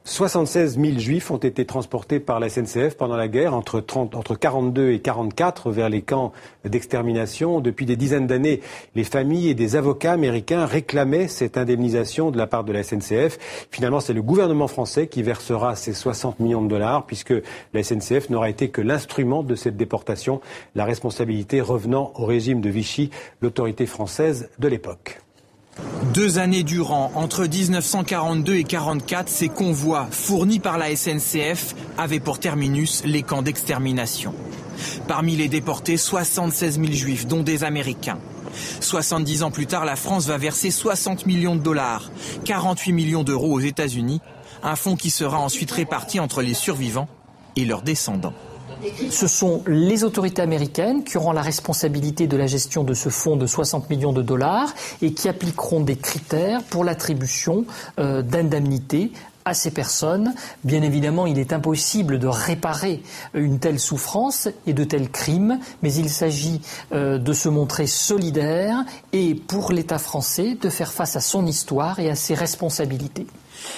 76 000 juifs ont été transportés par la SNCF pendant la guerre, entre 42 et 44, vers les camps d'extermination. Depuis des dizaines d'années, les familles et des avocats américains réclamaient cette indemnisation de la part de la SNCF. Finalement, c'est le gouvernement français qui versera ces 60 millions de dollars, puisque la SNCF n'aura été que l'instrument de cette déportation, la responsabilité revenant au régime de Vichy, l'autorité française de l'époque. 2 années durant, entre 1942 et 1944, ces convois fournis par la SNCF avaient pour terminus les camps d'extermination. Parmi les déportés, 76 000 juifs, dont des Américains. 70 ans plus tard, la France va verser 60 millions de dollars, 48 millions d'euros aux États-Unis, un fonds qui sera ensuite réparti entre les survivants et leurs descendants. Ce sont les autorités américaines qui auront la responsabilité de la gestion de ce fonds de 60 millions de dollars et qui appliqueront des critères pour l'attribution d'indemnités à ces personnes. Bien évidemment, il est impossible de réparer une telle souffrance et de tels crimes, mais il s'agit de se montrer solidaire et pour l'État français de faire face à son histoire et à ses responsabilités.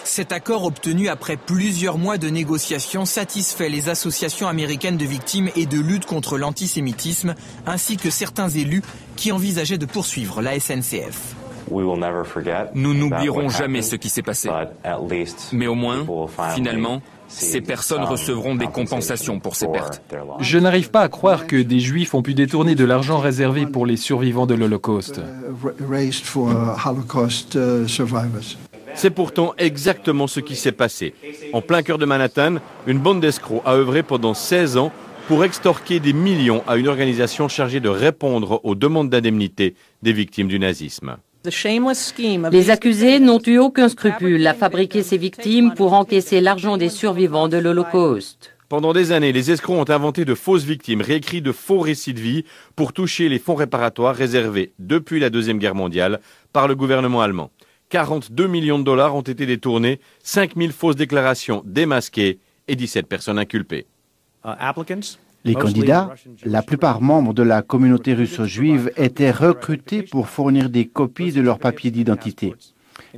Cet accord obtenu après plusieurs mois de négociations satisfait les associations américaines de victimes et de lutte contre l'antisémitisme, ainsi que certains élus qui envisageaient de poursuivre la SNCF. Nous n'oublierons jamais ce qui s'est passé. Mais au moins, finalement, ces personnes recevront des compensations pour ces pertes. Je n'arrive pas à croire que des Juifs ont pu détourner de l'argent réservé pour les survivants de l'Holocauste. C'est pourtant exactement ce qui s'est passé. En plein cœur de Manhattan, une bande d'escrocs a œuvré pendant 16 ans pour extorquer des millions à une organisation chargée de répondre aux demandes d'indemnité des victimes du nazisme. Les accusés n'ont eu aucun scrupule à fabriquer ces victimes pour encaisser l'argent des survivants de l'Holocauste. Pendant des années, les escrocs ont inventé de fausses victimes, réécrit de faux récits de vie pour toucher les fonds réparatoires réservés depuis la Deuxième Guerre mondiale par le gouvernement allemand. 42 millions de dollars ont été détournés, 5 000 fausses déclarations démasquées et 17 personnes inculpées. Les candidats, la plupart membres de la communauté russo-juive, étaient recrutés pour fournir des copies de leurs papiers d'identité,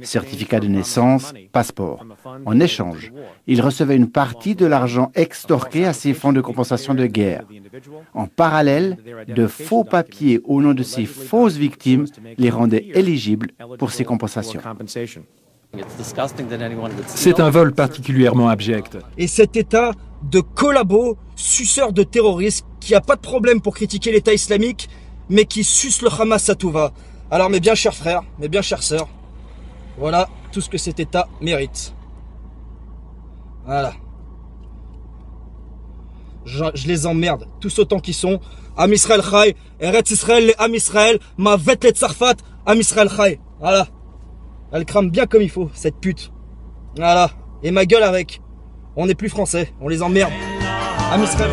certificats de naissance, passeports. En échange, ils recevaient une partie de l'argent extorqué à ces fonds de compensation de guerre. En parallèle, de faux papiers au nom de ces fausses victimes les rendaient éligibles pour ces compensations. C'est un vol particulièrement abject. Et cet État de collabos, suceurs de terroristes, qui n'a pas de problème pour critiquer l'État islamique, mais qui suce le Hamas à tout va. Alors mes bien chers frères, mes bien chères sœurs, voilà tout ce que cet État mérite. Voilà. Je les emmerde, tous autant qu'ils sont. Am Israël Chai, Eretz Israël, les Am Israël, Mavet les Tzarfat, Am Israël Chai. Voilà. Elle crame bien comme il faut, cette pute. Voilà. Et ma gueule avec. On n'est plus français, on les emmerde. Am Israël.